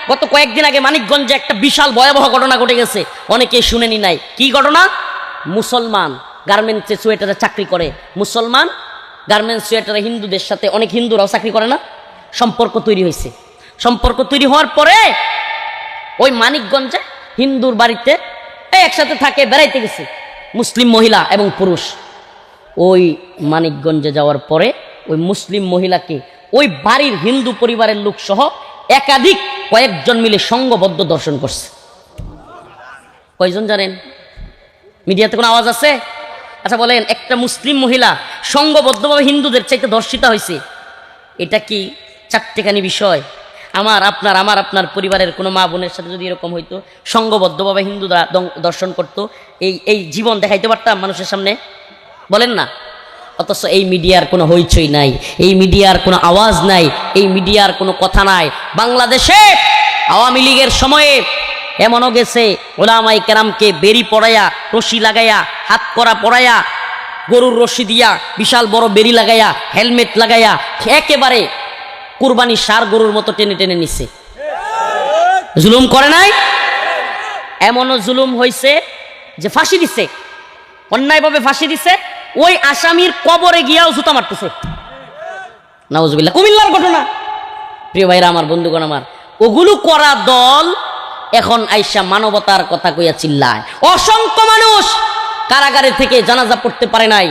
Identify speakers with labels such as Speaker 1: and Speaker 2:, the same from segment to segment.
Speaker 1: গত কয়েকদিন আগে মানিকগঞ্জে একটা বিশাল ভয়াবহ ঘটনা ঘটে গেছে, অনেকে শুনেনি নাই। কি ঘটনা? মুসলমান গার্মেন্টসে সোয়েটারে চাকরি করে, মুসলমান গার্মেন্টস সোয়েটারে হিন্দুদের সাথে, অনেক হিন্দুরাও চাকরি করে না, সম্পর্ক তৈরি হয়েছে। সম্পর্ক তৈরি হওয়ার পরে ওই মানিকগঞ্জে হিন্দুর বাড়িতে একসাথে থাকে, বেড়াইতে গেছে মুসলিম মহিলা এবং পুরুষ। ওই মানিকগঞ্জে যাওয়ার পরে ওই মুসলিম মহিলাকে ওই বাড়ির হিন্দু পরিবারের লোক সহ একাধিক কয়েকজন মিলে সংঘবদ্ধ দর্শন করছে। কয়জন জানেন? মিডিয়াতে কোনো আওয়াজ আছে? আচ্ছা বলেন, একটা মুসলিম মহিলা সংঘবদ্ধভাবে হিন্দুদের চাইতে ধর্ষিতা হয়েছে, এটা কি চারটেখানি বিষয়? আমার আপনার পরিবারের কোনো মা বোনের সাথে যদি এরকম হইতো, সংঘবদ্ধভাবে হিন্দুরা দর্শন করতো, এই জীবন দেখাইতে পারতাম মানুষের সামনে? বলেন না। অথচ এই মিডিয়ার কোনো হইচই নাই, এই মিডিয়ার কোনো আওয়াজ নাই, এই মিডিয়ার কোনো কথা নাই। বাংলাদেশে আওয়ামী লীগের সময়ে এমনও গেছে, ওলামায়ে কেরামকে বেরি পড়াইয়া, রশি লাগাইয়া, হাত করা পড়াইয়া, গরুর রশি দিয়া বিশাল বড় বেরি লাগাইয়া, হেলমেট লাগাইয়া একেবারে কুরবানি সার গরুর মতো টেনে টেনে নিছে। জুলুম করে নাই? এমনও জুলুম হয়েছে যে ফাঁসি দিছে, অন্যায়ভাবে ফাঁসি দিছে, ওই আসামির কবরে গিয়াও জুতা মারতেছে। নাউজুবিল্লাহ। কুমিল্লার ঘটনা। প্রিয় ভাইরা আমার, বন্ধুগণ আমার, ওগুলো করা দল এখন আইসা মানবতার কথা কইয়া চিল্লায়। অসংখ্য মানুষ কারাগারে থেকে জানাজা পড়তে পারে নাই,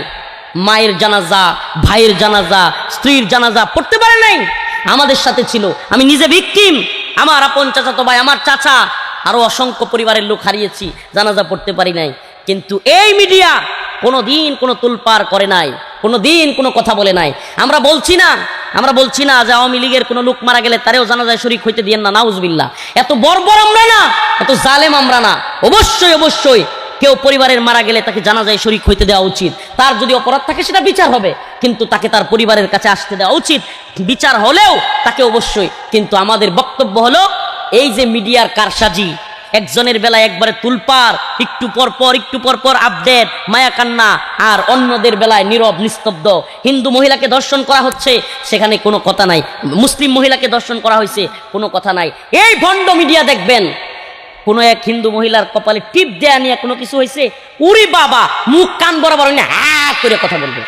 Speaker 1: মায়ের জানাজা, ভাইয়ের জানাজা, স্ত্রীর জানাজা পড়তে পারে নাই, আমাদের সাথে ছিল। আমি নিজে ভিকটিম, আমার আপন চাচাতো ভাই, আমার চাচা, আরো অসংখ্য পরিবারের লোক হারিয়েছি, জানাজা পড়তে পারি নাই। কিন্তু এই মিডিয়া কোনোদিন কোনো তুলপার করে নাই, কোনোদিন কোনো কথা বলে নাই। আমরা বলছি না যে আওয়ামী লীগের কোনো লোক মারা গেলে তারেও জানাজায় শরীক হইতে দিয়েন না, নাউজুবিল্লাহ। এত বর্বর আমরা না, এত জালেম আমরা না। অবশ্যই কেউ পরিবারের মারা গেলে তাকে জানাজায় শরীক হইতে দেওয়া উচিত। তার যদি অপরাধ থাকে সেটা বিচার হবে, কিন্তু তাকে তার পরিবারের কাছে আসতে দেওয়া উচিত। বিচার হলেও তাকে অবশ্যই। কিন্তু আমাদের বক্তব্য হলো, এই যে মিডিয়ার কারসাজি, একজনের বেলায় একবারে তুলপার, একটু পর আপডেট, মায়া কান্না, আর অন্যদের বেলায় নীরব নিস্তব্ধ। হিন্দু মহিলাকে দর্শন করা হচ্ছে, সেখানে কোনো কথা নাই। মুসলিম মহিলাকে দর্শন করা হয়েছে, কোনো কথা নাই। এই ভণ্ড মিডিয়া দেখবেন, কোনো এক হিন্দু মহিলার কপালে টিপ দেয়া নিয়ে কোনো কিছু হয়েছে, উরি বাবা, মুখ কান বরাবর হা করে কথা বলবে।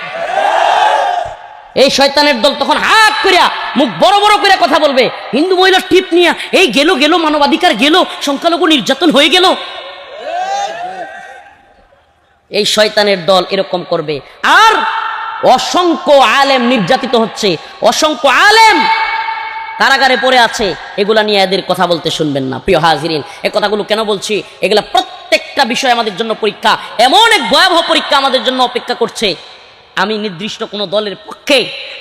Speaker 1: এই শয়তানের দল তখন হাত করিয়া মুখ বড় বড় করে কথা বলবে। হিন্দু মহিলার টিপ নিয়ে এই গেল মানবাধিকার গেল, সংখ্যালঘু নির্যাতন হয়ে গেল। এই শয়তানের দল এরকম করবে। আর অসংখ্য আলেম নির্যাতিত হচ্ছে, অসংখ্য আলেম কারাগারে পড়ে আছে, এগুলা নিয়ে এদের কথা বলতে শুনবেন না। প্রিয় হাজিরিন, এই কথাগুলো কেন বলছি? এগুলা প্রত্যেকটা বিষয় আমাদের জন্য পরীক্ষা, এমন এক ভয়াবহ পরীক্ষা আমাদের জন্য অপেক্ষা করছে। আমি নির্দিষ্ট কোনো দলের পক্ষে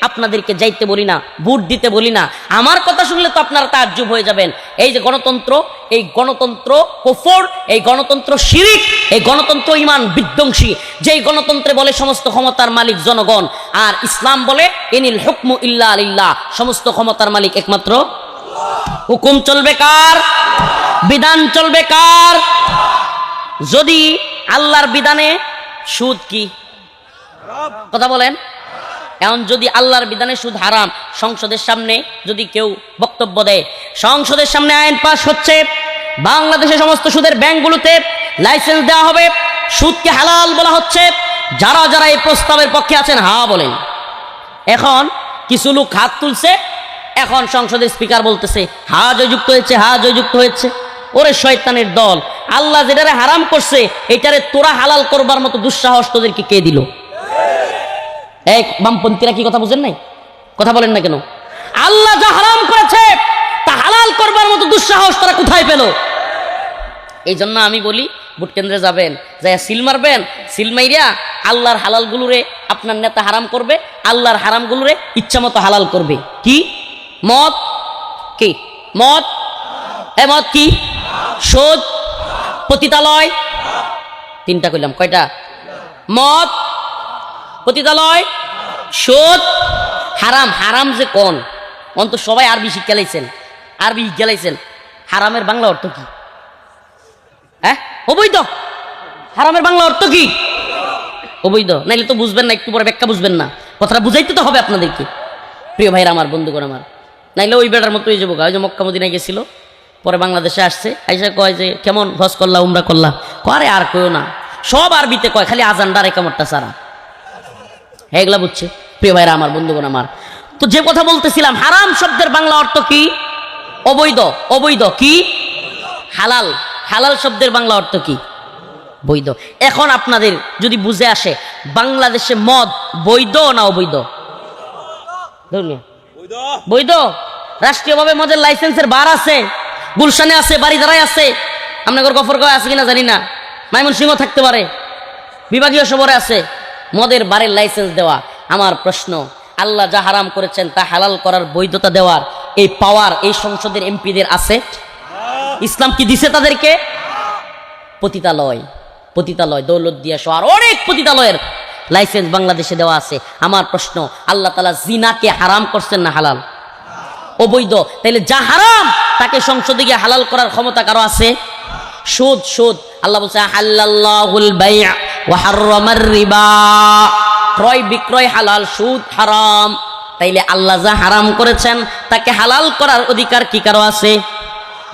Speaker 1: আপনাদেরকে যাইতে বলি না, ভোট দিতে বলি না। আমার কথা শুনলে তো আপনারা তাজ্জুব হয়ে যাবেন। এই যে গণতন্ত্র, এই গণতন্ত্র কুফর, এই গণতন্ত্র শিরিক, এই গণতন্ত্র ঈমান বিধ্বংসী। যেই গণতন্ত্রে বলে সমস্ত ক্ষমতার মালিক জনগণ, আর ইসলাম বলে ইনিল হুকমু ইল্লা লিল্লাহ, সমস্ত ক্ষমতার মালিক একমাত্র আল্লাহ। হুকুম চলবে কার? বিধান চলবে কার? যদি আল্লাহর বিধানে সুদ কি? কথা বলেন। এখন যদি আল্লাহর বিধানে সুদ হারাম, সংসদের সামনে যদি কেউ বক্তব্য দেয়, সংসদের সামনে আইন পাস হচ্ছে, বাংলাদেশে সমস্ত সুদের ব্যাংকগুলোতে লাইসেন্স দেওয়া হবে, সুদকে হালাল বলা হচ্ছে, যারা যারা এই প্রস্তাবের পক্ষে আছেন হা বলেন। এখন কিছু লোক হাত তুলছে, এখন সংসদের স্পিকার বলতেছে হা জয়যুক্ত হয়েছে, হা জয়যুক্ত হয়েছে। ওরে শয়তানের দল, আল্লাহ যেটারে হারাম করছে এটারে তোরা হালাল করবার মতো দুঃসাহস তোদেরকে কে দিল? এই বামপন্থীরা কি কথা বুঝেন নাই? কথা বলেন না কেন? আল্লাহ যা হারাম করেছে তা হালাল করবার মতো দুঃসাহস তারা কোথায় পেল? এই জন্য আমি বলি, ভোট কেন্দ্রে যাবেন, যাই সিল মারবেন, সিল মাইরিয়া আল্লাহর হালালগুলোরে আপনার নেতা হারাম করবে, আল্লাহর হারামগুলোরে ইচ্ছা মতো হালাল করবে। কি মদ? কি মদ? মদ কি? সুদ, পতিতালয়, তিনটা কইলাম, কয়টা? মদ, পতিতালয়, সুদ, হারাম। হারাম যে কোন অন্ত সবাই আরবি শিক্ষা লাইছেন, আরবি শিক্ষা লাইছেন। হারামের বাংলা অর্থ কি? হ্যাঁ, অবৈধ। হারামের বাংলা অর্থ কি? অবৈধ। নাইলে তো বুঝবেন না, একটু পরে ব্যাখ্যা বুঝবেন না, কথাটা বুঝাইতে তো হবে আপনাদেরকে। প্রিয় ভাইরা আমার, বন্ধুগণ আমার, নাইলে ওই বেটার মতো হয়ে যাবো। ওই যে মক্কা মদিনায় গেছিল, পরে বাংলাদেশে আসছে, আইসা কয় যে কেমন হজ করলা উমরা করলা, করে আর কইও না, সব আরবিতে কয়, খালি আজানডার একামতটা সারা এগুলা বুঝছে। প্রিয় ভাইরা আমার, বন্ধুগণ আমার, তো যে কথা বলতেছিলাম, হারাম শব্দের বাংলা অর্থ কি? অবৈধ। অবৈধ কি? হালাল। হালাল শব্দের বাংলা অর্থ কি? বৈধ। এখন আপনাদের যদি বুঝে আসে, বাংলাদেশে মদ বৈধ না অবৈধ? বৈধ। রাষ্ট্রীয়ভাবে মদের লাইসেন্সের বার আছে, গুলশানে আছে, বাড়িধারায় আছে, আপনাদের গফরগাঁও আছে কিনা জানি না, ময়মনসিংহ থাকতে পারে, বিভাগীয় শহরে আছে মদের বারের লাইসেন্স দেওয়া। আমার প্রশ্ন, আল্লাহ যা হারাম করেছেন তা হালাল করার বৈধতা দেওয়ার এই পাওয়ার এই সংসদের এমপিদের আছে? ইসলাম কি দিছে তাদেরকে? পতিতালয়, পতিতালয়, দৌলতদিয়া সহ আর অনেক পতিতালয়ের লাইসেন্স বাংলাদেশে দেওয়া আছে। আমার প্রশ্ন, আল্লাহ তাআলা জিনাকে হারাম করছেন না হালাল? অবৈধ। তাইলে যা হারাম তাকে সংসদে গিয়ে হালাল করার ক্ষমতা কারো আছে? সুদ। সুদ আল্লাহ বলছে হালাল্লাহুল বাই' ওয়া হাররামার রিবা, ক্রয় বিক্রয় হালাল, সুদ হারাম। তাইলে আল্লাহ যা হারাম করেছেন তাকে হালাল করার অধিকার কি কারো আছে?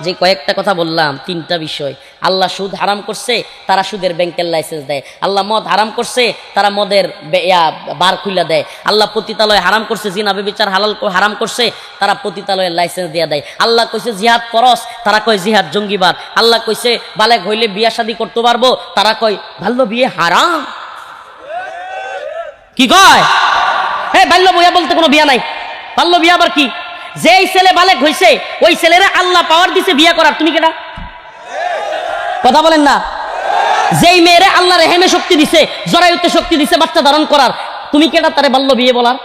Speaker 1: যে কয়েকটা কথা বললাম, তিনটা বিষয়। আল্লাহ সুদ হারাম করছে, তারা সুদের ব্যাংকের লাইসেন্স দেয়। আল্লাহ মদ হারাম করছে, তারা মদের বার খুলে দেয়। আল্লাহ পতিতালয় হারাম করছে, জিনা ব্যভিচার হারাম করছে, তারা পতিতালয়ের লাইসেন্স দিয়ে দেয়। আল্লাহ কইছে জিহাদ ফরজ, তারা কয় জিহাদ জঙ্গিবাদ। আল্লাহ কইছে বালেগ হইলে বিয়া শাদী করতে পারবো, তারা কয় বাল্য বিয়ে হারাম। কি কয়? হ্যাঁ, বাল্য বিয়া বলতে কোনো বিয়া নাই। বাল্য বিয়া আবার কি? যেই ছেলে বালেগ হইছে ওই ছেলেরা আল্লাহ পাওয়ার দিছে বিয়া করার, তুমি কেডা? কথা বলেন না। যেই মেয়েরে আল্লাহ রেহেমে শক্তি দিছে, জরায়ুতে শক্তি দিছে বাচ্চা ধারণ করার, তুমি কেডা তারে বাল্য বিয়ে বলার?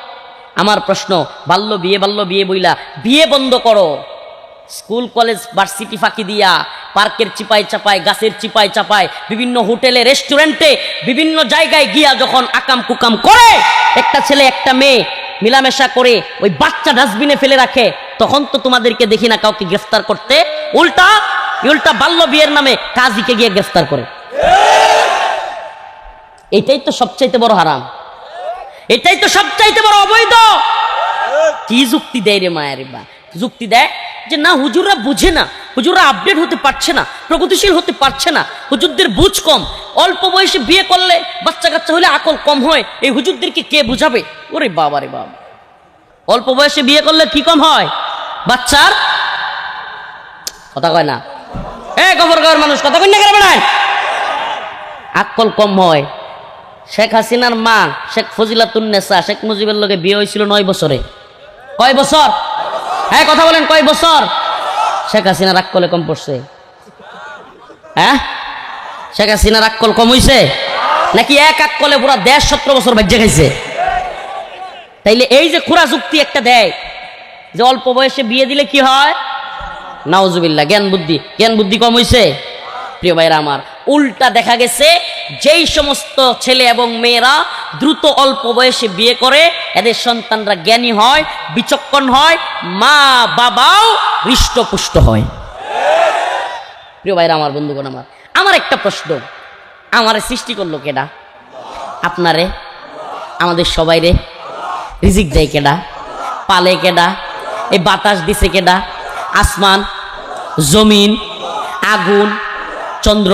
Speaker 1: আমার প্রশ্ন, বাল্য বিয়ে বইলা বিয়ে বন্ধ করো। স্কুল কলেজ ভার্সিটি ফাঁকি দিয়া, পার্কের চিপায় চাপায়, গাছের চিপায় চাপায়, বিভিন্ন হোটেলে রেস্টুরেন্টে বিভিন্ন জায়গায় গিয়া যখন আকাম কুকাম করে, একটা ছেলে একটা মেয়ে মিলামেশা করে ওই বাচ্চা ডাস্টবিনে ফেলে রাখে, তখন তো তোমাদেরকে দেখি না কাউকে গ্রেফতার করতে। উল্টা বাল্য বিয়ের নামে কাজীকে গিয়ে গ্রেফতার করে। এটাই তো সবচাইতে বড় হারাম, এটাই তো সবচাইতে বড় অবৈধ। কি যুক্তি দেয় রে মায়ের বা? যুক্তি দেয় যে না, হুজুররা বুঝে না, হুজুররা আপডেট হতে পারছে না, প্রগতিশীল হতে পারছে না, হুজুরদের বুঝ কম, অল্প বয়সে বিয়ে করলে বাচ্চা কাচ্চা হলে আকল কম হয়, এই হুজুরদেরকে কে বুঝাবে? ওরে বাবা রে বাবা, অল্প বয়সে বিয়ে করলে কি কম হয়? বাচ্চার কথা কয় না, গফরগাঁওয়ের মানুষ কথা কই না কেন বেড়ায়? আকল কম হয়। শেখ হাসিনার মা শেখ ফজিলাতুন্নেসা শেখ মুজিবের লগে বিয়ে হয়েছিল 9 বছরে। কয় বছর? হ্যাঁ কথা বলেন, কয় বছর? শেখ হাসিনার আকলে কম পড়ছে? হ্যাঁ, শেখ হাসিনার আকল কম হইছে নাকি এক আকলে পুরা দেশ 17 বছর বাজ্যে খাইছে? তাইলে এই যে খুরা যুক্তি একটা দেয় যে অল্প বয়সে বিয়ে দিলে কি হয়, নাউজুবিল্লাহ, জ্ঞান বুদ্ধি কম হইছে। প্রিয় ভাইরা আমার, উল্টা দেখা গেছে যেই সমস্ত ছেলে এবং মেয়েরা দ্রুত অল্প বয়সে বিয়ে করে, এদের সন্তানরা জ্ঞানী হয়, বিচক্ষণ হয়, মা বাবাও হৃষ্টপুষ্ট হয়। প্রিয় ভাইরা আমার, বন্ধুগণ আমার, আমার একটা প্রশ্ন, আমারে সৃষ্টি করলো কেডা? আপনারে, আমাদের সবাই রে রিজিক দেয় কেডা? পালে কেডা? এই বাতাস দিছে কেডা? আসমান, জমিন, আগুন, চন্দ্র,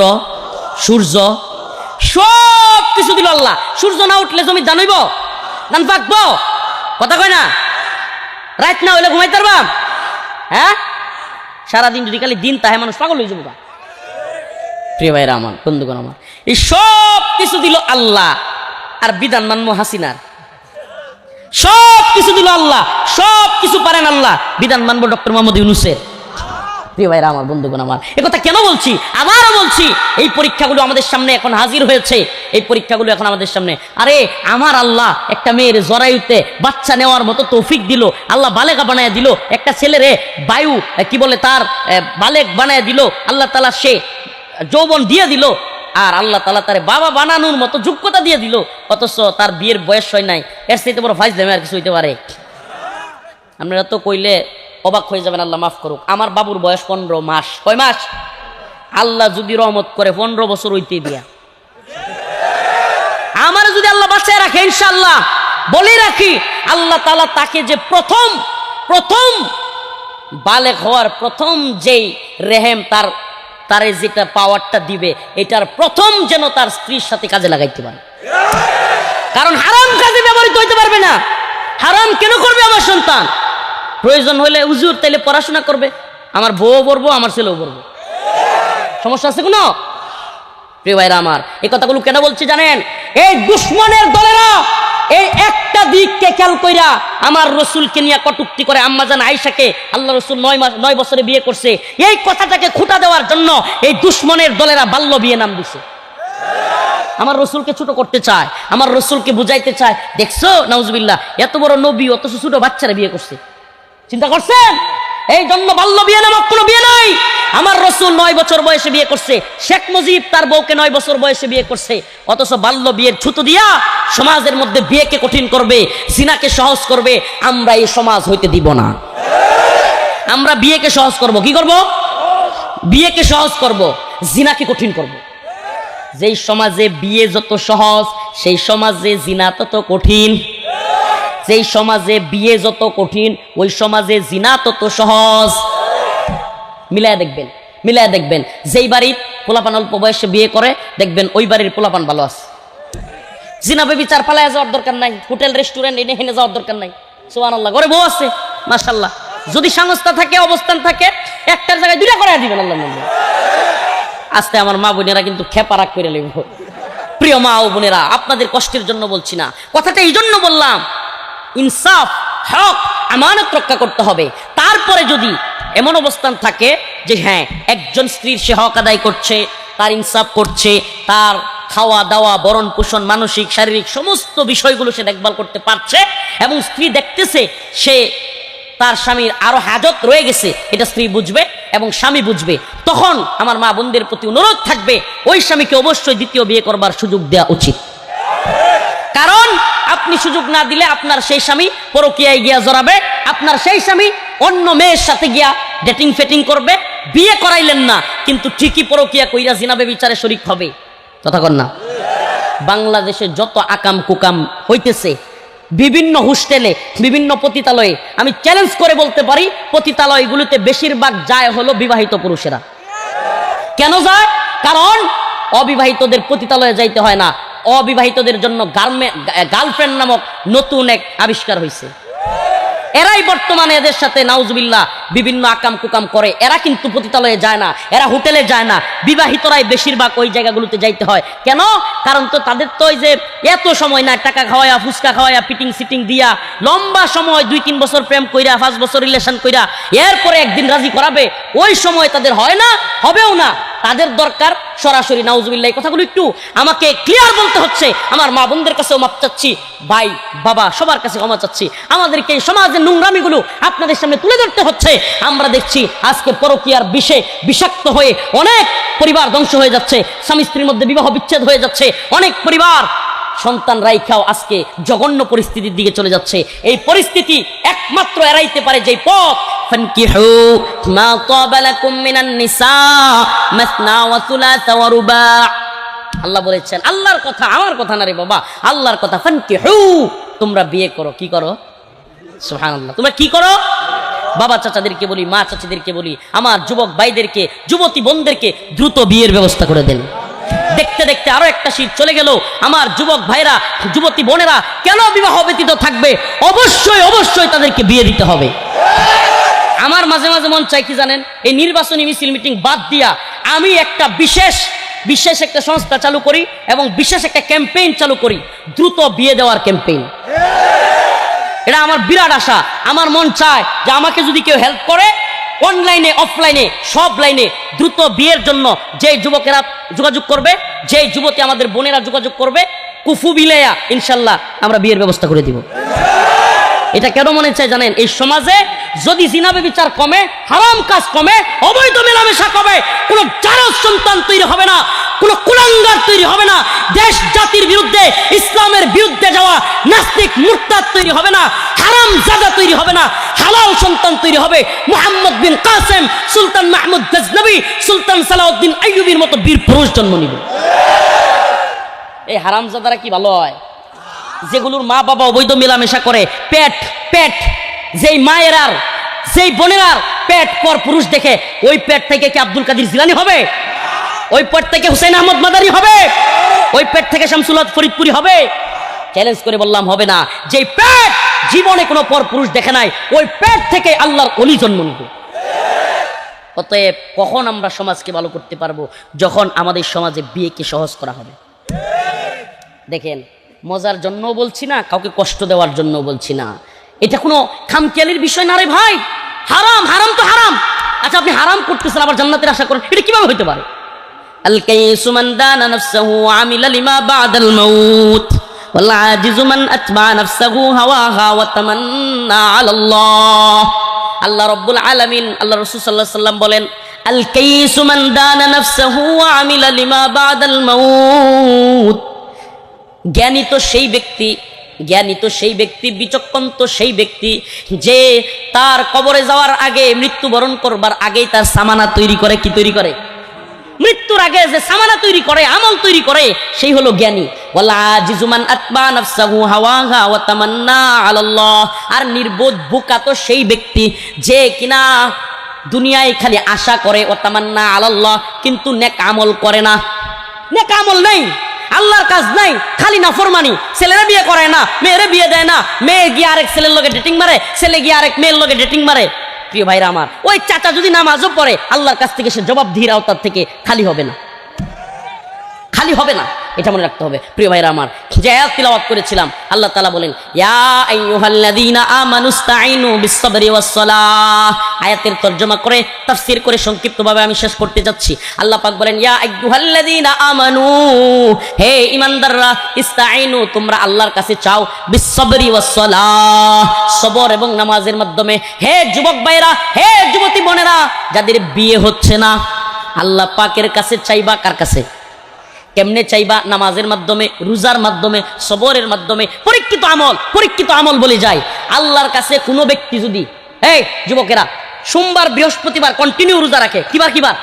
Speaker 1: সূর্য, সব কিছু দিল আল্লাহ। সূর্য না উঠলে জমি ধান হইব? ধান পাকবো? কথা কয় না। রাত না হইলে ঘুমাইতে পারবা? হ্যাঁ, সারাদিন যদি খালি দিন তাহে মানুষ পাগল হয়ে যাবো। প্রিয় ভাইরা আমার, বন্ধুগণ আমার, এই সব কিছু দিল আল্লাহ, আর বিধান মানবো হাসিনার। সব কিছু দিল আল্লাহ, সব কিছু পারেন আল্লাহ, বিধান মানবো ডক্টর মোহাম্মদ ইউনূসের। প্রিয় ভাইরা আমার, বন্ধুগণ আমার, একথা কেন বলছি? আবারও বলছি, এই পরীক্ষাগুলো আমাদের সামনে এখন হাজির হয়েছে, এই পরীক্ষাগুলো এখন আমাদের সামনে। আরে আমার আল্লাহ একটা মেয়ের জরায়ুতে বাচ্চা নেওয়ার মতো তৌফিক দিল, আল্লাহ বালেগা বানায় দিল, একটা ছেলেরে বায়ু কি বলে তার বালেগ বানায় দিল আল্লাহ তাআলা, সে যৌবন দিয়ে দিল, আর আল্লাহ তাআলা তারে বাবা বানানোর মতো যোগ্যতা দিয়ে দিল, অথচ তার বিয়ের বয়স হয় নাই। এর চাইতে বড় ফাইজলামি আর কিছু হইতে পারে? আপনারা তো কইলে অবাক হয়ে যাবেন, আল্লাহ মাফ করুক। আমার বাবুর বয়স 15 মাস। কয় মাস? আল্লাহ যদি রহমত করে 15 বছর হইতে দিয়া, আমার যদি আল্লাহ বাঁচায় রাখে, ইনশাআল্লাহ বলে রাখি, আল্লাহ তাআলা তাকে যে প্রথম বালেগ হওয়ার প্রথম যেই রেহেম তারে যেটা পাওয়ারটা দিবে, এটার প্রথম যেন তার স্ত্রীর সাথে কাজে লাগাইতে পারে। কারণ হারাম কাজে ব্যবহৃত হইতে পারবে না। হারাম কেন করবে আমার সন্তান? প্রয়োজন হলে হুজুর তাইলে পড়াশোনা করবে, আমার বউ পড়বো, আমার ছেলেও পড়বো, সমস্যা আছে কোনো? প্রিয় ভাইরা আমার, এই কথাগুলো কেন বলছি জানেন? এই দুশ্মনের দলেরা এই একটা দিককে খেয়াল কইরা আমার রসুলকে নিয়ে কটূক্তি করে। আম্মাজান আয়েশাকে আল্লাহ রসুল 9 বছরে বিয়ে করছে, এই কথাটাকে খুঁটা দেওয়ার জন্য এই দুশ্মনের দলেরা বাল্য বিয়ে নাম দিছে। আমার রসুলকে ছোট করতে চায়, আমার রসুলকে বুঝাইতে চায়, দেখছো নাউজুবিল্লাহ এত বড় নবী অথচ ছোট বাচ্চারা বিয়ে করছে। চিন্তা করছেন? এই জন্য বাল্য বিয়ে নামক কোনো বিয়ে নাই। আমার রসুল 9 বছর বয়সে বিয়ে করছে, শেখ মুজিব তার বউকে 9 বছর বয়সে বিয়ে করছে, অথচ বাল্য বিয়ের ছুতো দিয়া সমাজের মধ্যে বিয়েকে কঠিন করবে, জিনাকে সহজ করবে। আমরা এই সমাজ হইতে দিব না। আমরা বিয়েকে সহজ করব। কি করব? বিয়েকে সহজ করব, জিনাকে কঠিন করব। যেই সমাজে বিয়ে যত সহজ, সেই সমাজে জিনা তত কঠিন। যেই সমাজে বিয়ে যত কঠিন, ওই সমাজে জিনা তত সহজ। মিলায় দেখবেন, মিলায় দেখবেন। যেই বাড়ির পোলাপান অল্প বয়সে বিয়ে করে, দেখবেন ওই বাড়ির পোলাপান ভালো আছে। জিনা বেবিচার পালায় যাওয়ার দরকার নাই, হোটেল রেস্টুরেন্ট এনে হেনে যাওয়ার দরকার নাই। সুবহানাল্লাহ, ঘরে বউ আছে মাশাআল্লাহ। যদি সংস্থা থাকে, অবস্থান থাকে, একটার জায়গায় 2টা করে দিবেন আল্লাহ। আস্তে আমার মা বোনেরা কিন্তু খেপা রাগ করে নেব। প্রিয় মা ও বোনেরা, আপনাদের কষ্টের জন্য বলছি না, কথাটা এই জন্য বললাম, ইনসাফ, হক, আমানত রক্ষা করতে হবে। তারপরে যদি এমন অবস্থান থাকে যে হ্যাঁ একজন স্ত্রীর সে হক আদায় করছে, তার ইনসাফ করছে, তার খাওয়া দাওয়া, বরণ পোষণ, মানসিক শারীরিক সমস্ত বিষয়গুলো সে দেখভাল করতে পারছে, এবং স্ত্রী দেখতেছে সে তার স্বামীর আরো হাজত রয়ে গেছে, এটা স্ত্রী বুঝবে এবং স্বামী বুঝবে, তখন আমার মা বোনদের প্রতি অনুরোধ থাকবে ওই স্বামীকে অবশ্যই দ্বিতীয় বিয়ে করবার সুযোগ দেওয়া উচিত। কারণ আপনি সুযোগ না দিলে আপনার সেই স্বামী পরকীয়ায় গিয়া জড়াবে, আপনার সেই স্বামী অন্য মেয়ের সাথে গিয়া ডেটিং ফেটিং করবে। বিয়ে করাইলেন না, কিন্তু ঠিকই পরকীয়া কইরা জিনা বেবিচারে শরীক হবে। তথাকন না? বাংলাদেশে যত আকাম কুকাম হইতেছে বিভিন্ন হোস্টেলে, বিভিন্ন পতিতালয়ে, আমি চ্যালেঞ্জ করে বলতে পারি পতিতালয়গুলোতে বেশিরভাগ যায় হলো বিবাহিত পুরুষেরা। কেন যায়? কারণ অবিবাহিতদের পতিতালয়ে যাইতে হয় না, অবিবাহিতদের জন্য গার্লফ্রেন্ড নামক নতুন এক আবিষ্কার হয়েছে। এরাই বর্তমানে এদের সাথে নাউজুবিল্লাহ বিভিন্ন আকাম কুকাম করে। এরা কিন্তু পতিতালয়ে যায় না, এরা হোটেলে যায় না, বিবাহিতরাই বেশিরভাগ ওই জায়গাগুলোতে যাইতে হয়। কেন? কারণ তো তাদের তো ওই যে এত সময় না, টাকা খাওয়ায়া, ফুচকা খাওয়ায়া, পিটিং সিটিং দিয়া, লম্বা সময় 2-3 বছর প্রেম কইরা, 5 বছর রিলেশন কইরা, এরপরে একদিন রাজি করাবে, ওই সময় তাদের হয় না, হবেও না। তাদের দরকার সরাসরি নাউজুবিল্লাহ। এই কথাগুলো একটু আমাকে ক্লিয়ার বলতে হচ্ছে। আমার মা বোনদের কাছেও মাপ চাচ্ছি, ভাই বাবা সবার কাছে ক্ষমা চাচ্ছি। আমাদেরকে এই সমাজের নোংরামিগুলো আপনাদের সামনে তুলে ধরতে হচ্ছে। আমরা দেখছি আজকে পরকীয়ার বিষে বিষাক্ত হয়ে অনেক পরিবার ধ্বংস হয়ে যাচ্ছে, স্বামী স্ত্রীর মধ্যে বিবাহ বিচ্ছেদ হয়ে যাচ্ছে, অনেক পরিবার সন্তান রাইখাও আজকে জঘন্য পরিস্থিতির দিকে চলে যাচ্ছে। এই পরিস্থিতি একমাত্র এড়াইতে পারে যেই পথ, ফানকিহু মা তাবা লাকুম মিনান নিসা মাসনা ওয়া সুলাসা ওয়া রুবা। আল্লাহ বলেছেন, আল্লাহর কথা, আমার কথা না রে বাবা, আল্লাহর কথা। ফানকিহু, তোমরা বিয়ে করো। কি করো? সুবহানাল্লাহ, তোমরা কি করো? বাবা চাচাদেরকে বলি, মা চাচিদেরকে বলি, আমার যুবক ভাইদেরকে, যুবতী বোনদেরকে দ্রুত বিয়ের ব্যবস্থা করে দেন। দেখতে দেখতে আরো একটা শীত চলে গেল। আমার যুবক ভাইরা, যুবতী বোনেরা কেন বিবাহ ব্যতীত থাকবে? অবশ্যই অবশ্যই তাদেরকে বিয়ে দিতে হবে। আমার মাঝে মাঝে মন চাই কি জানেন, এই নির্বাচনী মিছিল মিটিং বাদ দিয়া আমি একটা বিশেষ একটা সংস্থা চালু করি এবং বিশেষ একটা ক্যাম্পেইন চালু করি, দ্রুত বিয়ে দেওয়ার ক্যাম্পেইন। এটা আমার বিরাট আশা। আমার মন চায় যে আমাকে যদি কেউ হেল্প করে, অনলাইনে অফলাইনে সব লাইনে দ্রুত বিয়ের জন্য যে যুবকেরা যোগাযোগ করবে, যে যুবতী আমাদের বোনেরা যোগাযোগ করবে, কুফু বিলাইয়া ইনশাল্লাহ আমরা বিয়ের ব্যবস্থা করে দিব। এটা কেন মনে চাই জানেন? এই সমাজে যদি জিনা ব্যভিচার কমে, হারাম কাজ কমে, অবৈধ মেলামেশা কমে, কোনো জারজ সন্তান তৈরি হবে না, কোনো কুলাঙ্গার তৈরি হবে না, দেশ জাতির বিরুদ্ধে, ইসলামের বিরুদ্ধে যাওয়া নাস্তিক মুরতাদ তৈরি হবে না, হারাম জাদা তৈরি হবে না, হালাল সন্তান তৈরি হবে। মুহাম্মদ বিন কাসেম, সুলতান মাহমুদ গজনবী, সুলতান সালাউদ্দিন আইয়ুবীর মতো বীর পুরুষ জন্ম নিবে। এই হারামজাদারা কি ভালো হয়? যেগুলোর মা বাবা অবৈধ মেলামেশা করে, পেট যেই মায়েরার যেই বোনেরার পেট পর পুরুষ দেখে, ওই পেট থেকে কি আব্দুল কাদের জিলানী হবে? ওই পেট থেকে হুসেন আহমদ মাদানী হবে? ওই পেট থেকে শামসুল হক ফরিদপুরি হবে? চ্যালেঞ্জ করে বললাম হবে না। যেই পেট জীবনে কোনো পর পুরুষ দেখে নাই, ওই পেট থেকে আল্লাহর ওলি জন্ম নিবে। অতএব কখন আমরা সমাজকে ভালো করতে পারবো? যখন আমাদের সমাজে বিয়েকে সহজ করা হবে। দেখেন, মজার জন্য বলছি না, কাউকে কষ্ট দেওয়ার জন্য বলছি না, এটা কোনো খামখেয়ালির বিষয় না রে ভাই। হারাম, হারাম তো হারাম। আচ্ছা, আপনি হারাম করতেছেন আবার জান্নাতের আশা করেন, এটা কিভাবে হইতে পারে? আল কাইসু মান দানা নাফসাহু ওয়া আমিলা লিমা বাদাল মাউত ওয়াল আজিজু মান আতবা নাফসাহু হাওয়াহা ওয়া তামান্না আলাল্লাহ। আল্লাহ রাব্বুল আলামিন, আল্লাহ রাসূল সাল্লাল্লাহু আলাইহি ওয়াসাল্লাম বলেন, আল কাইসু মান দানা নাফসাহু ওয়া আমিলা লিমা বাদাল মাউত। জ্ঞানী তো সেই ব্যক্তি, জ্ঞানী তো সেই ব্যক্তি, বিচক্ষণ তো সেই ব্যক্তি যে তার কবরে যাওয়ার আগে, মৃত্যুবরণ করবার আগেই তার সামানা তৈরি করে। কি তৈরি করে? মৃত্যুর আগে যে সামানা তৈরি করে, আমল তৈরি করে, সেই হলো জ্ঞানী। ওয়ালা আজিজু মান আতবা নাফসাহু হাওয়াহা ওয়া তামান্না আলাল্লাহ। আর নির্বোধ বোকা তো সেই ব্যক্তি যে কিনা দুনিয়ায় খালি আশা করে, ওয়া তামান্না আলাল্লাহ, কিন্তু নেক আমল করে না। নেক আমল নেই, আল্লাহর কাজ নাই, খালি নাফরমানি। ছেলেরা বিয়ে করে না, মেয়েরা বিয়ে দেয় না, মেয়ে গিয়ে আরেক ছেলের লগে ডেটিং মারে, ছেলে গিয়ে আরেক মেয়ের লগে ডেটিং মারে। প্রিয় ভাইরা আমার, ওই চাচা যদি নামাজও পড়ে, আল্লাহর কাছ থেকে সে জবাবদিহির আওতার থেকে খালি হবে না, খালি হবে না, এটা মনে রাখতে হবে। প্রিয় ভাইরা আমার, যে আয়াত তিলাওয়াত করেছিলাম, আল্লাহ তাআলা বলেন, ইয়া আইয়ুহাল্লাযীনা আমানুস্তাঈনু বিস-সাবরি ওয়াস-সালাহ। আয়াতের তরজমা করে, তাফসীর করে সংক্ষিপ্তভাবে আমি শেষ করতে যাচ্ছি। আল্লাহ পাক বলেন, ইয়া আইয়ুহাল্লাযীনা আমানু, হে ঈমানদাররা, ইস্তাঈনু, তোমরা আল্লাহর কাছে চাও, বিস-সাবরি ওয়াস-সালাহ, সবর এবং নামাজের মাধ্যমে। হে যুবক ভাইরা, হে যুবতী বোনেরা, যাদের বিয়ে হচ্ছে না, আল্লাহ পাকের কাছে চাইবা। কার কাছে? কেমনে চাইবা? নামাজের মাধ্যমে, রোজার মাধ্যমে, সবরের মাধ্যমে, পরীক্ষিত আমল। পরীক্ষিত আমল বলে যায় আল্লাহর কাছে। কোনো ব্যক্তি যদি, এই যুবকেরা, সোমবার বৃহস্পতিবার কন্টিনিউ রোজা রাখে, কিবার কিবার?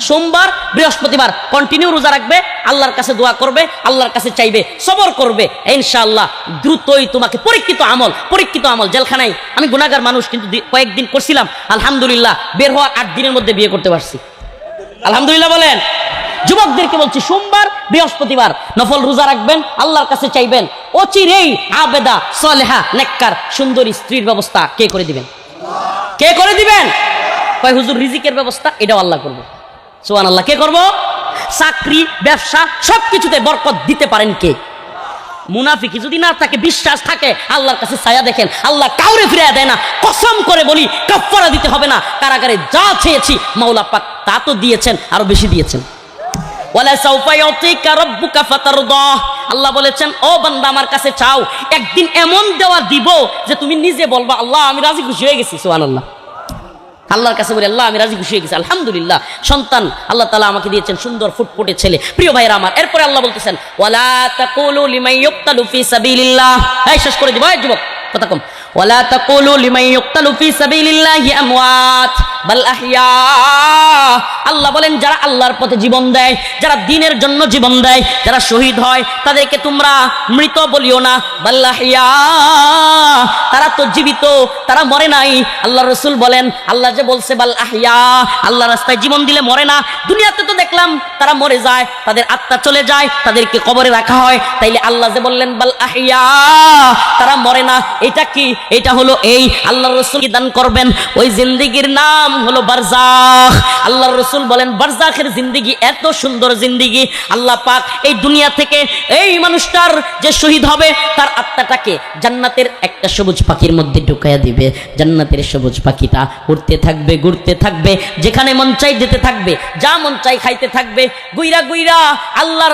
Speaker 1: সোমবার বৃহস্পতিবার কন্টিনিউ রোজা রাখবে, আল্লাহর কাছে দোয়া করবে, আল্লাহর কাছে চাইবে, সবর করবে, ইনশাআল্লাহ দ্রুতই তোমাকে পরীক্ষিত আমল, পরীক্ষিত আমল। জেলখানায় আমি গুনাহগার মানুষ, কিন্তু কয়েকদিন করছিলাম, আলহামদুলিল্লাহ বের হওয়ার 8 দিনের মধ্যে বিয়ে করতে পারছি, আলহামদুলিল্লাহ বলেন। যুবকদেরকে বলছি, সোমবার বৃহস্পতিবার নফল রোজা রাখবেন, আল্লাহর কাছে চাইবেন, অচিরেই আবেদা সালেহা নেককার সুন্দরী স্ত্রীর ব্যবস্থা কে করে দিবেন? কে করে দিবেন? কয় হুজুর রিজিকের ব্যবস্থা এটাও আল্লাহ করবে। সুবহানাল্লাহ। কে করব? চাকরি, ব্যবসা, সবকিছুতে বরকত দিতে পারেন কে? মুনাফিকি যদি না থাকে, বিশ্বাস থাকে, আল্লাহর কাছে ছায়া দেখেন, আল্লাহ কাউরে ফিরিয়ে দেয় না। কসম করে বলি, কাফারা দিতে হবে না। কারাগারে যা চেয়েছি মাওলা পাক তা তো দিয়েছেন, আরো বেশি দিয়েছেন। আল্লাহ বলেছেন, ও বান্দা আমার কাছে চাও, একদিন এমন দেওয়া দিব যে তুমি নিজে বলবা, আল্লাহ আমি রাজি খুশি হয়ে গেছি। সুবহানাল্লাহ। আল্লাহর কাছে বলি, আল্লাহ আমি রাজি খুশি হয়ে গেছি, আলহামদুলিল্লাহ। সন্তান আল্লাহ তাআলা আমাকে দিয়েছেন, সুন্দর ফুটফুটে ছেলে। প্রিয় ভাইরা আমার, এরপরে আল্লাহ বলতেছেন, ওয়ালা তাকুলু লিমান ইউকতালু ফি সাবিলিল্লাহ। এই শেষ করে দিব, এই যুবক কথা কম। ওয়ালা তাকুলু লিমান ইউকতালু ফি সাবিলিল্লাহি আমওয়াত বাল আহইয়া। আল্লাহ বলেন, যারা আল্লাহর পথে জীবন দেয়, যারা দ্বীনের জন্য জীবন দেয়, যারা শহীদ হয়, তাদেরকে তোমরা মৃত বলিও না, বাল আহইয়া, তারা তো জীবিত, তারা মরে নাই। আল্লাহ রাসূল বলেন, আল্লাহ যে বলছে বাল আহইয়া, আল্লাহ রাস্তায় জীবন দিলে মরে না। দুনিয়াতে তো দেখলাম তারা মরে যায়, তাদের আত্মা চলে যায়, তাদেরকে কবরে রাখা হয়। তাইলে আল্লাহ যে বললেন বাল আহইয়া, তারা মরে না, এটা কি? এটা হলো এই আল্লাহ রাসূল কি দান করবেন, ওই জিন্দেগির নাম হলো বারজাখ। আল্লাহ রাসূল বলেন, বারজাখের জিন্দেগি এত সুন্দর জিন্দেগি, আল্লাহ পাক এই দুনিয়া থেকে এই মানুষটার যে শহীদ হবে, তার আত্মাটাকে জান্নাতের একটা সবুজ পাখির মধ্যে ঢুকাইয়া দিবে। জান্নাতের সবুজ পাখিটা উড়তে থাকবে, ঘুরতে থাকবে, যেখানে মন চাই যেতে থাকবে, যা মন চাই খাইতে থাকবে, গুইরা গুইরা আল্লাহর